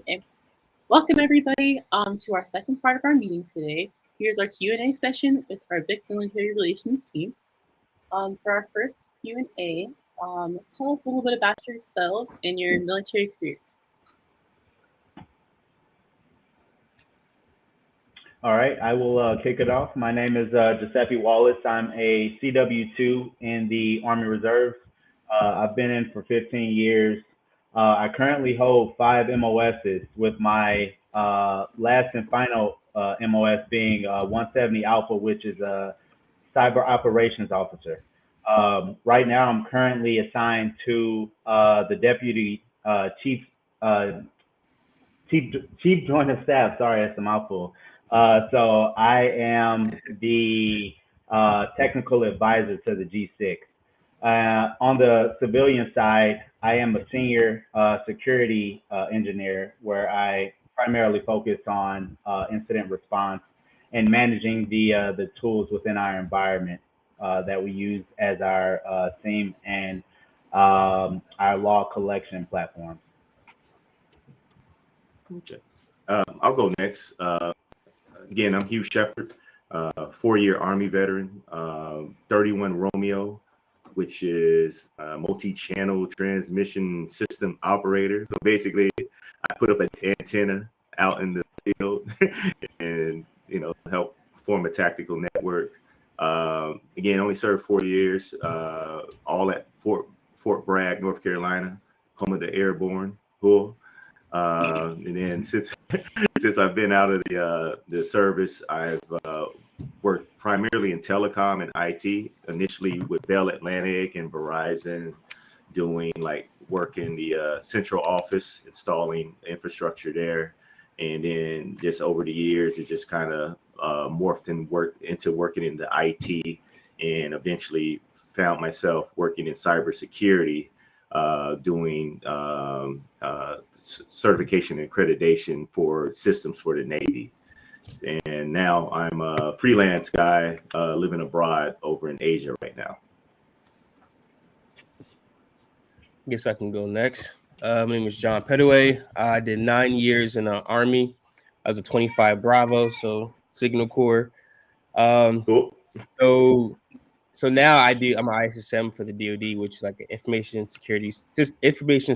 Okay. Welcome everybody to our second part of our meeting today. Here's our Q&A session with our BIC Military Relations team. For our first Q&A, tell us a little bit about yourselves and your military careers. All right, I will kick it off. My name is Giuseppe Wallace. I'm a CW2 in the Army Reserves. I've been in for 15 years. I currently hold 5 MOSs, with my last and final MOS being 170 Alpha, which is a Cyber Operations Officer. Right now, I'm currently assigned to the Deputy Chief uh, Chief Joint of Staff. Sorry, that's a mouthful. So I am the technical advisor to the G6. On the civilian side, I am a senior security engineer, where I primarily focus on incident response and managing the tools within our environment that we use as our SIEM and our log collection platform. Okay. I'll go next. Again, I'm Hugh Shepard, 4-year Army veteran, 31 Romeo, which is a multi-channel transmission system operator. So basically, I put up an antenna out in the field and, help form a tactical network. Again, only served 4 years, all at Fort Bragg, North Carolina, home of the Airborne Corps. And then since I've been out of the service, I've worked primarily in telecom and IT. Initially with Bell Atlantic and Verizon, doing like work in the central office, installing infrastructure there, and then just over the years, it just kind of morphed and worked into working in the IT, and eventually found myself working in cybersecurity, doing certification and accreditation for systems for the Navy. And now I'm a freelance guy living abroad over in Asia right now. Guess I can go next. My name is John Petaway. I did 9 years in the Army. I was a 25 Bravo, so Signal Corps. Cool. So now I'm an ISSM for the DoD, which is like an information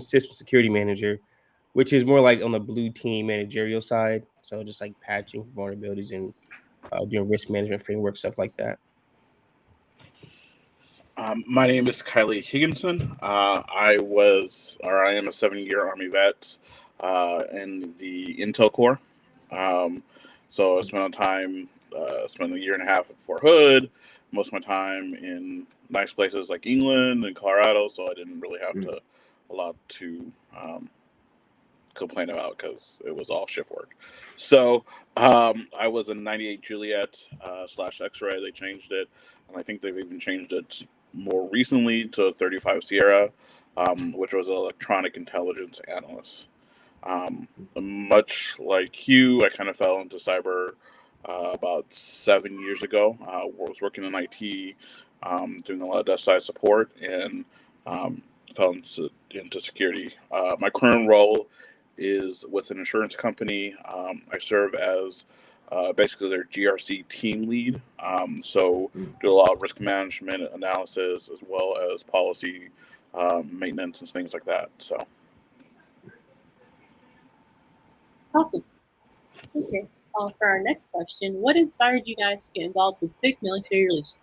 system security manager, which is more like on the blue team managerial side. So just like patching vulnerabilities and doing risk management framework, stuff like that. My name is Kylie Higginson. I am a 7-year Army vet in the Intel Corps. So I spent a year and a half at Fort Hood, most of my time in nice places like England and Colorado, so I didn't really have a lot to complain about because it was all shift work. So I was in 98 Juliet / X-Ray. They changed it, and I think they've even changed it more recently to 35 Sierra, which was an electronic intelligence analyst. Much like Hugh, I kind of fell into cyber about 7 years ago. I was working in IT, doing a lot of desk side support, and fell into security. My current role is with an insurance company. I serve as basically their GRC team lead. So do a lot of risk management analysis as well as policy maintenance and things like that. So Awesome. Okay. For our next question, what inspired you guys to get involved with BIC Military Relations?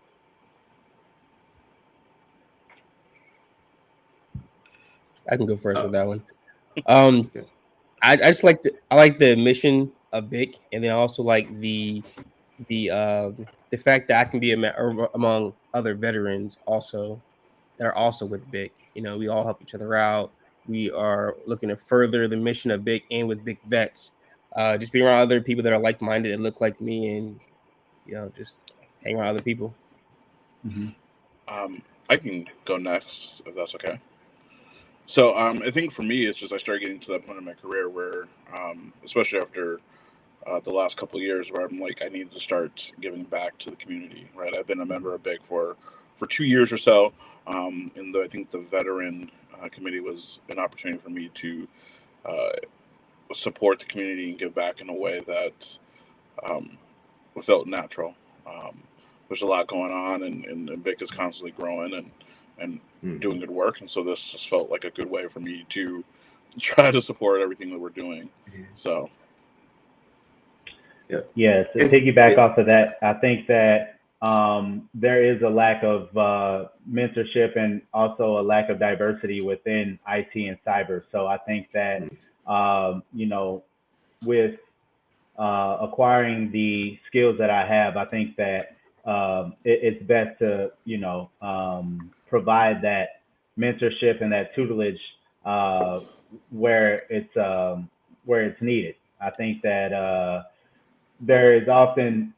I can go first with that one. I just like the mission of BIC, and then I also like the fact that I can be among other veterans also that are also with BIC. We all help each other out. We are looking to further the mission of BIC and with BIC vets. Just be around other people that are like-minded and look like me, and just hang around other people. I can go next if that's okay. So I think for me, it's just I started getting to that point in my career where, especially after the last couple of years, where I'm like, I need to start giving back to the community. Right, I've been a member of BIC for 2 years or so, and I think the veteran committee was an opportunity for me to support the community and give back in a way that felt natural. There's a lot going on, and BIC is constantly growing and doing good work, and so this just felt like a good way for me to try to support everything that we're doing. So, yeah. To piggyback off of that, I think that there is a lack of mentorship and also a lack of diversity within IT and cyber. So I think that with acquiring the skills that I have, I think that it's best to provide that mentorship and that tutelage where it's needed. I think that there is often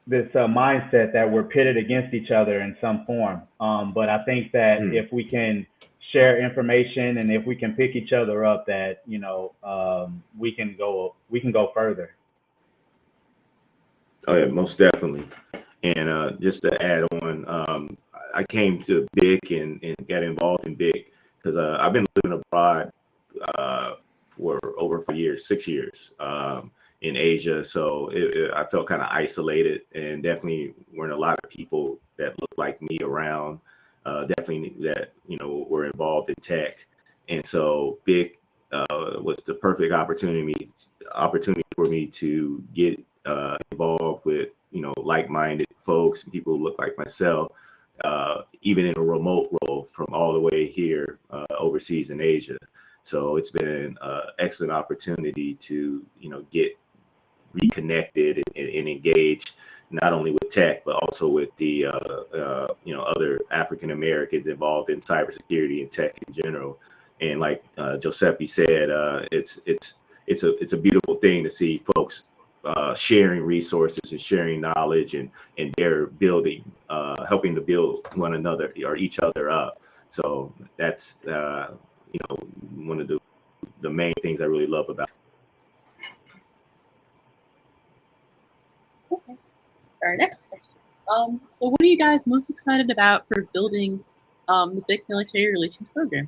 this mindset that we're pitted against each other in some form. But I think that if we can share information and if we can pick each other up, that we can go further. Oh yeah, most definitely. And just to add on, I came to BIC and got involved in BIC because I've been living abroad for over 6 years in Asia. So I felt kind of isolated, and definitely weren't a lot of people that looked like me around. Definitely that were involved in tech, and so BIC was the perfect opportunity for me to get involved with like-minded folks, people who look like myself, even in a remote role from all the way here overseas in Asia. So it's been an excellent opportunity to get reconnected and engage not only with tech but also with the other African Americans involved in cybersecurity and tech in general. And like Giuseppe said, it's a beautiful thing to see folks sharing resources and sharing knowledge, and they're building, helping to build one another or each other up. So that's one of the main things I really love about it. Okay. Our next question. So what are you guys most excited about for building the BIC military relations program?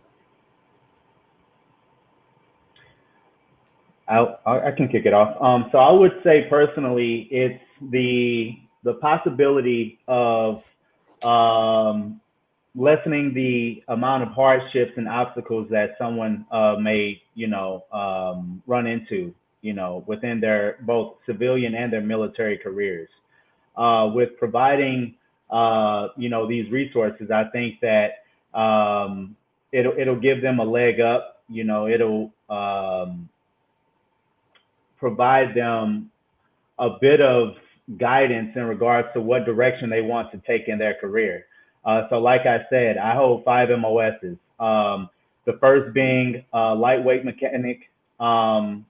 I can kick it off. So I would say personally, it's the possibility of lessening the amount of hardships and obstacles that someone may run into within their both civilian and their military careers. With providing these resources, I think that it'll give them a leg up. It'll provide them a bit of guidance in regards to what direction they want to take in their career. So like I said, I hold 5 MOSs. The first being lightweight mechanic, a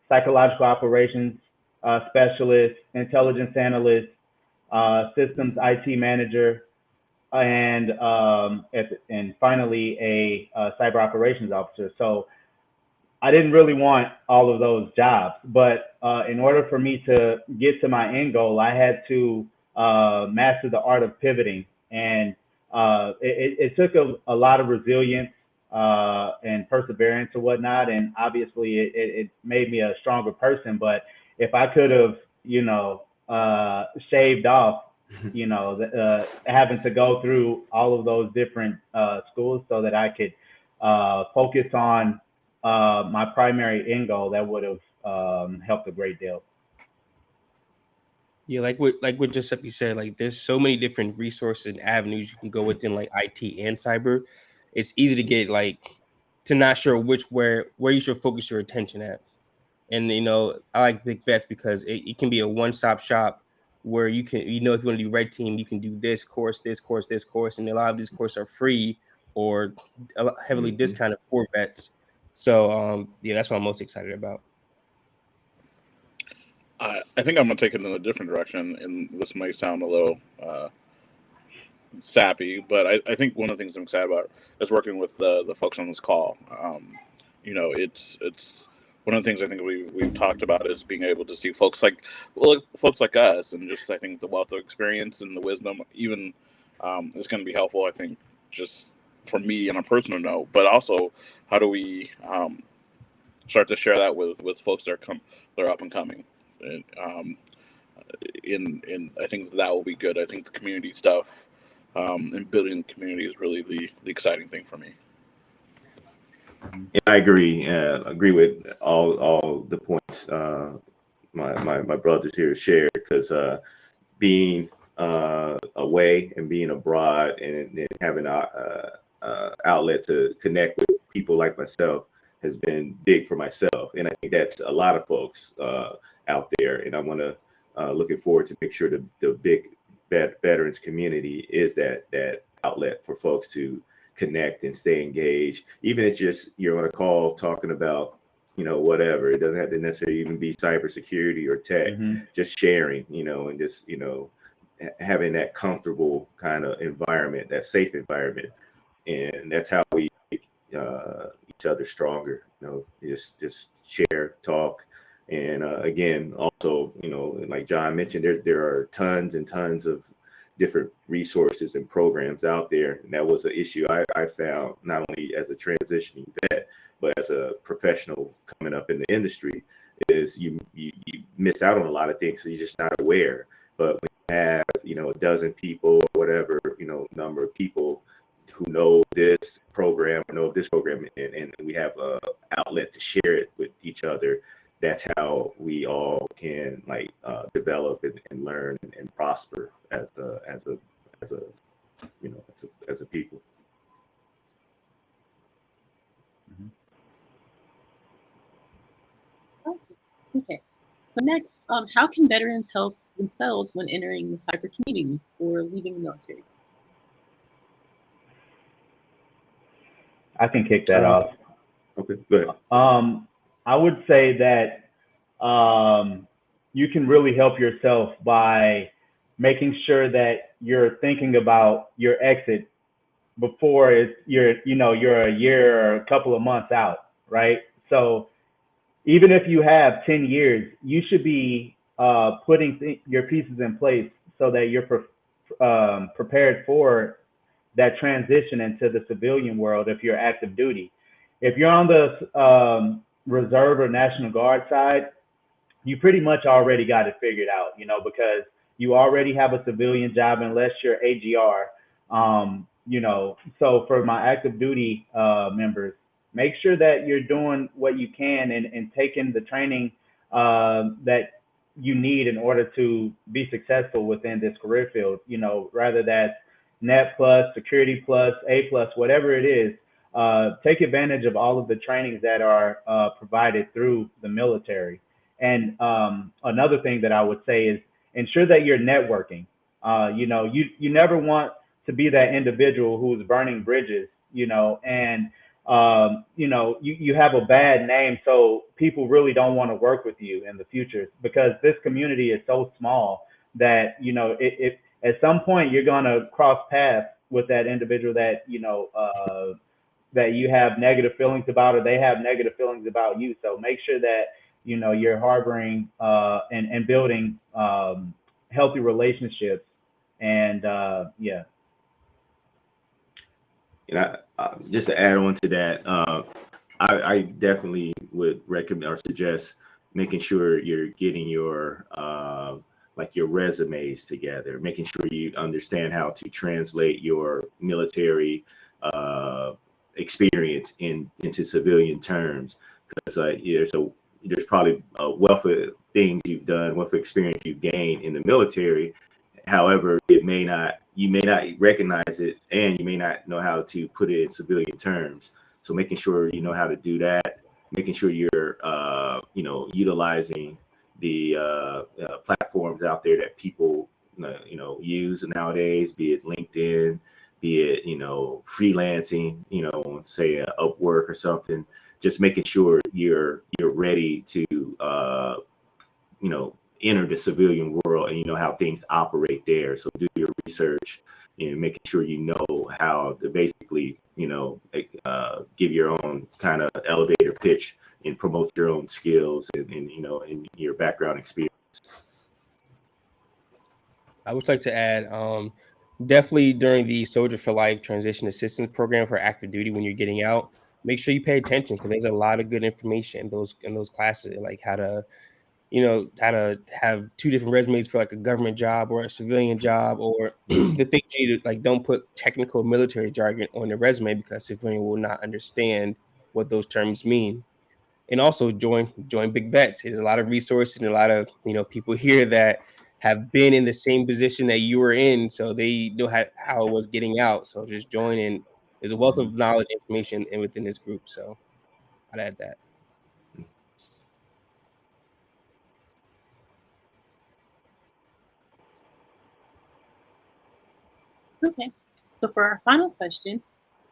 psychological operations specialist, intelligence analyst, systems IT manager, and finally a cyber operations officer. So I didn't really want all of those jobs, but in order for me to get to my end goal, I had to master the art of pivoting, and it took a lot of resilience and perseverance and whatnot, and obviously it made me a stronger person. But if I could have, shaved off, having to go through all of those different schools so that I could focus on my primary end goal, that would have helped a great deal. Yeah, like what Giuseppe said, like there's so many different resources and avenues you can go within like IT and cyber. It's easy to get to not sure where you should focus your attention at. And I like BIC Vets because it can be a one-stop shop where you can, if you want to do red team, you can do this course, and a lot of these courses are free or heavily discounted for vets. So yeah, that's what I'm most excited about. I think I'm gonna take it in a different direction, and this may sound a little sappy, but I think one of the things I'm excited about is working with the folks on this call. It's one of the things I think we've talked about is being able to see folks like us, and just I think the wealth of experience and the wisdom even is going to be helpful. I think just for me on a personal note, but also how do we start to share that with folks that are up and coming. And, I think that will be good. I think the community stuff and building the community is really the exciting thing for me. Yeah, I agree. Agree with all the points my brothers here shared, because being away and being abroad and having a outlet to connect with people like myself has been big for myself, and I think that's a lot of folks out there. And I want to looking forward to make sure the big veterans community is that outlet for folks to connect and stay engaged. Even if it's just you're on a call talking about whatever. It doesn't have to necessarily even be cybersecurity or tech. Just sharing, and just having that comfortable kind of environment, that safe environment, and that's how we make each other stronger. Just share, talk, and again, also, like John mentioned, there are tons and tons of different resources and programs out there, and that was an issue I found not only as a transitioning vet, but as a professional coming up in the industry, is you miss out on a lot of things, so you're just not aware. But when you have a dozen people or whatever number of people who know this program or know this program, and we have a outlet to share it with each other, that's how we all can develop and learn and prosper as a people. Awesome. Okay. So next, how can veterans help themselves when entering the cyber community or leaving the military? I can kick that off. Okay, go ahead. I would say that you can really help yourself by making sure that you're thinking about your exit before you're a year or a couple of months out, right? So even if you have 10 years, you should be putting your pieces in place so that you're prepared for that transition into the civilian world if you're active duty. If you're on the Reserve or National Guard side, you pretty much already got it figured out, because you already have a civilian job unless you're AGR. So for my active duty members, make sure that you're doing what you can and taking the training that you need in order to be successful within this career field, rather that's Net Plus, Security Plus, A Plus, whatever it is. Take advantage of all of the trainings that are provided through the military. And another thing that I would say is ensure that you're networking. You never want to be that individual who's burning bridges, and you have a bad name, so people really don't want to work with you in the future, because this community is so small that it at some point you're going to cross paths with that individual that that you have negative feelings about, or they have negative feelings about you. So make sure that you're harboring and building healthy relationships, and yeah. And just to add on to that, I definitely would recommend or suggest making sure you're getting your your resumes together, making sure you understand how to translate your military experience into civilian terms, because there's probably a wealth of things you've done, wealth of experience you've gained in the military. However, you may not recognize it, and you may not know how to put it in civilian terms. So making sure you know how to do that, making sure you're utilizing the platforms out there that people use nowadays, be it LinkedIn, be it freelancing, say Upwork or something. Just making sure you're ready to enter the civilian world, and how things operate there. So do your research and making sure you know how to basically give your own kind of elevator pitch and promote your own skills and your background experience. I would like to add, definitely during the Soldier for Life Transition Assistance Program for active duty, when you're getting out, make sure you pay attention, because there's a lot of good information in those classes, like how to have two different resumes for like a government job or a civilian job, or the things you need to, like, don't put technical military jargon on the resume because civilian will not understand what those terms mean. And also join big vets. There's a lot of resources and a lot of people here that have been in the same position that you were in, so they know how it was getting out. So just join in. There's a wealth of knowledge, information within this group. So I'd add that. Okay, so for our final question,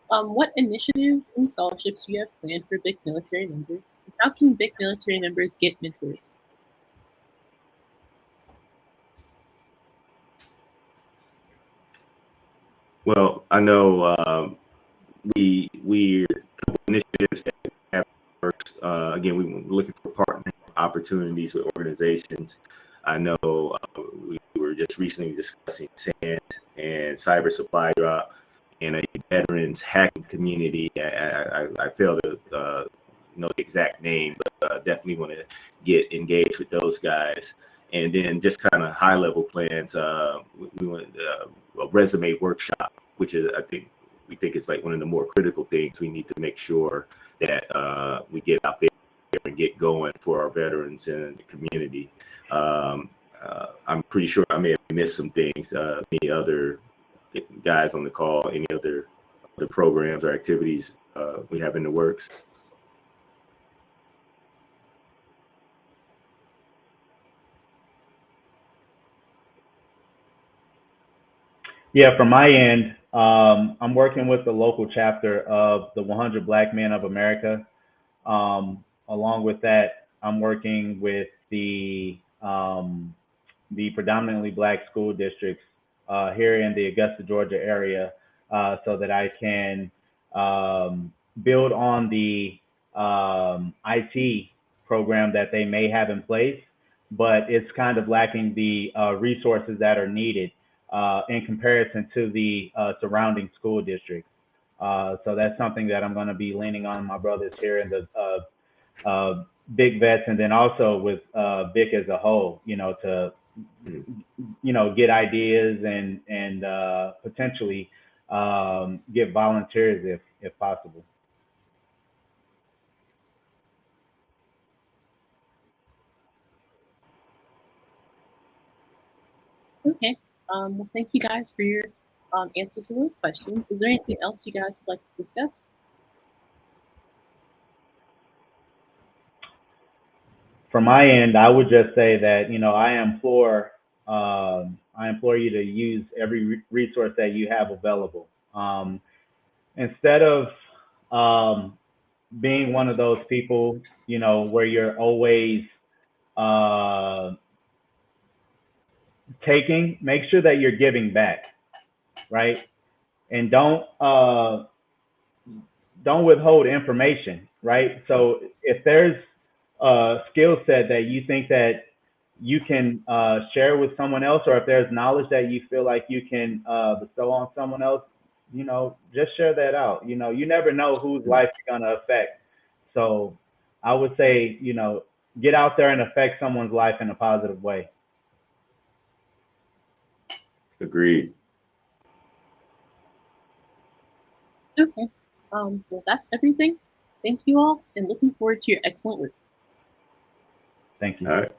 what initiatives and scholarships do you have planned for BIC military members? And how can BIC military members get mentors? Well, I know we're a couple initiatives that have worked. Again, we were looking for partner opportunities with organizations. I know we were just recently discussing SANS and cyber supply drop and a veterans hacking community. I fail to know the exact name, but definitely want to get engaged with those guys. And then just kind of high level plans. We want a resume workshop, which is, we think it's like one of the more critical things. We need to make sure that we get out there and get going for our veterans and the community. I'm pretty sure I may have missed some things. Any other guys on the call, any other programs or activities we have in the works? Yeah, from my end, I'm working with the local chapter of the 100 Black Men of America. Along with that, I'm working with the predominantly Black school districts here in the Augusta, Georgia area, so that I can build on the IT program that they may have in place, but it's kind of lacking the resources that are needed in comparison to the surrounding school districts. So that's something that I'm going to be leaning on my brothers here in the big vets, and then also with BIC as a whole, to get ideas and potentially get volunteers if possible. Okay, well, thank you guys for your answers to those questions. Is there anything else you guys would like to discuss? From my end, I would just say that I implore you to use every resource that you have available. Instead of being one of those people, where you're always taking, make sure that you're giving back, right? And don't withhold information, right? So if there's a skill set that you think that you can share with someone else, or if there's knowledge that you feel like you can bestow on someone else, just share that out. You never know whose life you're gonna affect. So I would say, get out there and affect someone's life in a positive way. Agreed. Okay, well, that's everything. Thank you all, and looking forward to your excellent work. Thank you. All right.